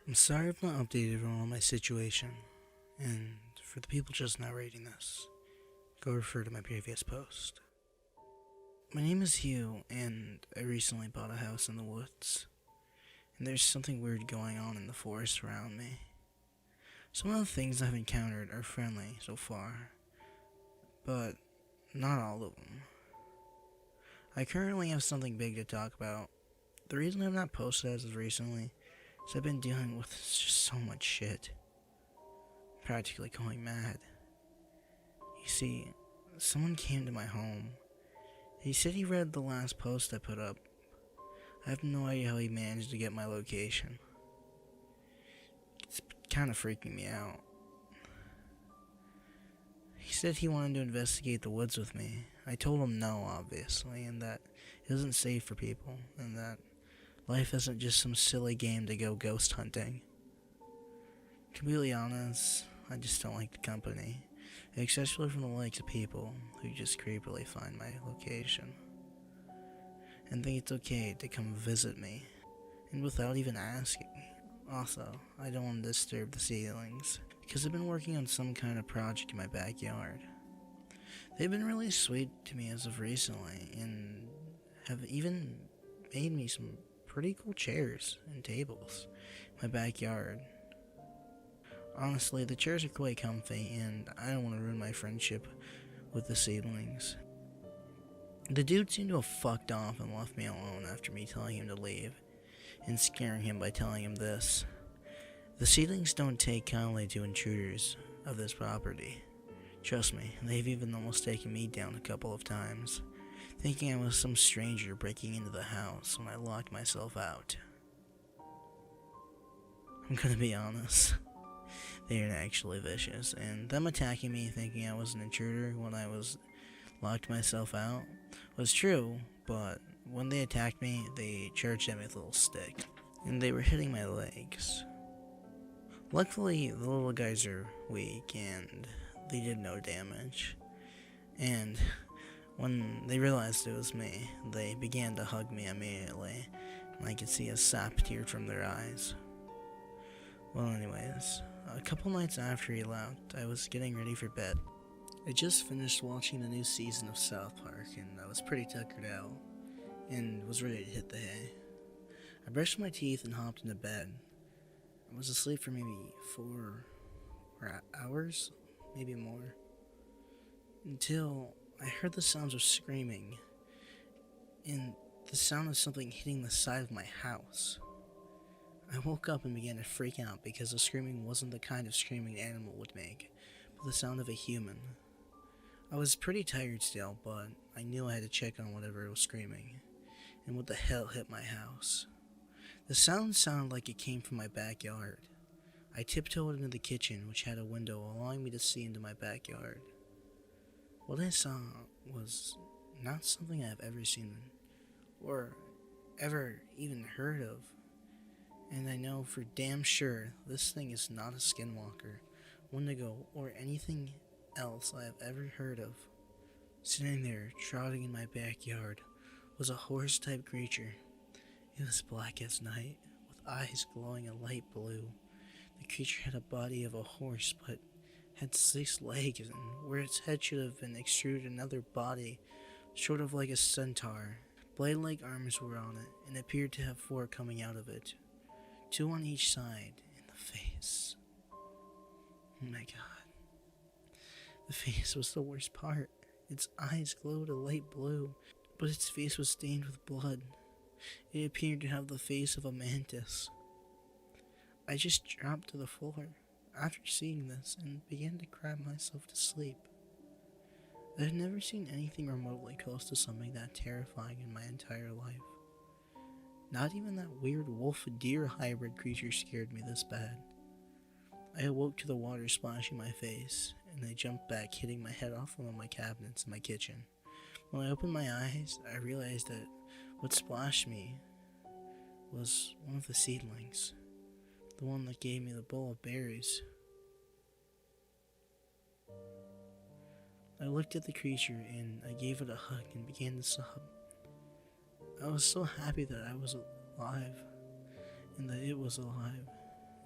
I'm sorry I've not updated on my situation, and for the people just now reading this, go refer to my previous post. My name is Hugh, and I recently bought a house in the woods, and there's something weird going on in the forest around me. Some of the things I've encountered are friendly so far, but not all of them. I currently have something big to talk about. The reason I've not posted as of recently is I've been dealing with just so much shit. Practically going mad. You see, someone came to my home. He said he read the last post I put up. I have no idea how he managed to get my location. It's kind of freaking me out. He said he wanted to investigate the woods with me. I told him no, obviously, and that it isn't safe for people, and that life isn't just some silly game to go ghost hunting. To be really honest, I just don't like the company, especially from the likes of people who just creepily find my location and think it's okay to come visit me, and without even asking. Also, I don't want to disturb the ceilings, because I've been working on some kind of project in my backyard. They've been really sweet to me as of recently, and have even made me some pretty cool chairs and tables in my backyard. Honestly, the chairs are quite comfy, and I don't want to ruin my friendship with the seedlings. The dude seemed to have fucked off and left me alone after me telling him to leave, and scaring him by telling him this: the seedlings don't take kindly to intruders of this property. Trust me, they've even almost taken me down a couple of times, thinking I was some stranger breaking into the house when I locked myself out. I'm gonna be honest. They are actually vicious, and them attacking me thinking I was an intruder when I was locked myself out was true, but when they attacked me, they charged at me with a little stick, and they were hitting my legs. Luckily, the little guys are weak, and they did no damage, and when they realized it was me, they began to hug me immediately, and I could see a sap tear from their eyes. Well, anyways, a couple nights after he left, I was getting ready for bed. I just finished watching the new season of South Park, and I was pretty tuckered out, and was ready to hit the hay. I brushed my teeth and hopped into bed. I was asleep for maybe 4 hours, maybe more, until I heard the sounds of screaming, and the sound of something hitting the side of my house. I woke up and began to freak out because the screaming wasn't the kind of screaming an animal would make, but the sound of a human. I was pretty tired still, but I knew I had to check on whatever was screaming, and what the hell hit my house. The sound sounded like it came from my backyard. I tiptoed into the kitchen, which had a window allowing me to see into my backyard. What I saw was not something I've ever seen, or ever even heard of. And I know for damn sure this thing is not a skinwalker, wendigo, or anything else I have ever heard of. Sitting there, trotting in my backyard, was a horse-type creature. It was black as night, with eyes glowing a light blue. The creature had a body of a horse, but had 6 legs, and where its head should have been extruded another body, sort of like a centaur. Blade-like arms were on it, and appeared to have 4 coming out of it. 2 on each side, in the face. Oh my god. The face was the worst part. Its eyes glowed a light blue, but its face was stained with blood. It appeared to have the face of a mantis. I just dropped to the floor after seeing this and began to cry myself to sleep. I had never seen anything remotely close to something that terrifying in my entire life. Not even that weird wolf-deer hybrid creature scared me this bad. I awoke to the water splashing my face, and I jumped back, hitting my head off one of my cabinets in my kitchen. When I opened my eyes, I realized that what splashed me was one of the seedlings, the one that gave me the bowl of berries. I looked at the creature, and I gave it a hug and began to sob. I was so happy that I was alive, and that it was alive,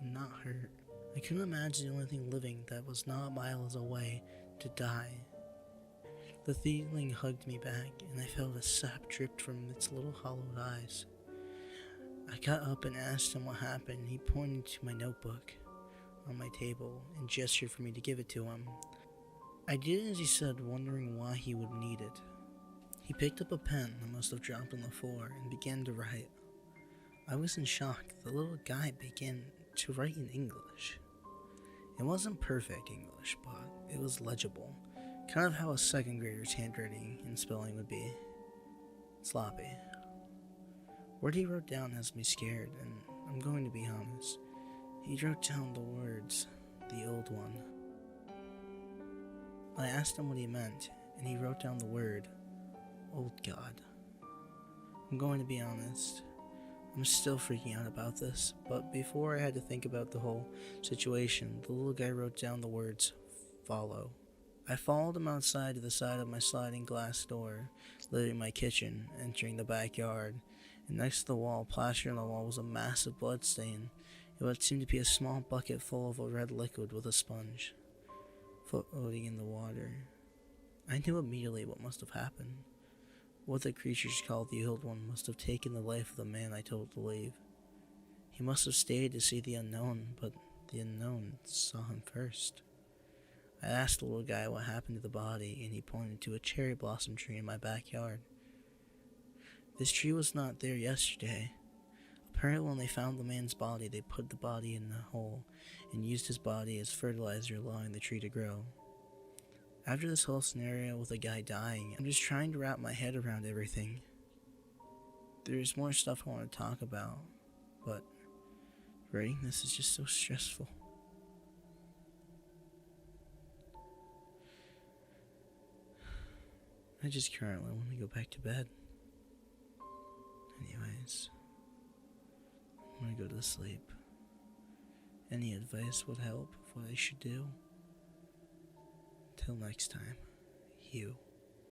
and not hurt. I couldn't imagine the only thing living that was not miles away to die. The feeling hugged me back, and I felt a sap dripped from its little hollowed eyes. I got up and asked him what happened. He pointed to my notebook on my table and gestured for me to give it to him. I did as he said, wondering why he would need it. He picked up a pen that must have dropped on the floor and began to write. I was in shock. The little guy began to write in English. It wasn't perfect English, but it was legible, kind of how a second grader's handwriting and spelling would be. Sloppy. What he wrote down has me scared, and I'm going to be honest. He wrote down the words, "the old one." I asked him what he meant, and he wrote down the word, "old God." I'm going to be honest. I'm still freaking out about this, but before I had to think about the whole situation, the little guy wrote down the words, "follow." I followed him outside to the side of my sliding glass door, leaving my kitchen, entering the backyard, and next to the wall, plastered on the wall, was a massive blood stain in what seemed to be a small bucket full of a red liquid with a sponge floating in the water. I knew immediately what must have happened. What the creatures called the Old One must have taken the life of the man I told to leave. He must have stayed to see the unknown, but the unknown saw him first. I asked the little guy what happened to the body, and he pointed to a cherry blossom tree in my backyard. This tree was not there yesterday. Apparently when they found the man's body, they put the body in a hole and used his body as fertilizer, allowing the tree to grow. After this whole scenario with a guy dying, I'm just trying to wrap my head around everything. There's more stuff I want to talk about, but writing this is just so stressful. I just currently want to go back to bed. Anyways, I'm gonna go to sleep. Any advice would help of what I should do? Till next time, you.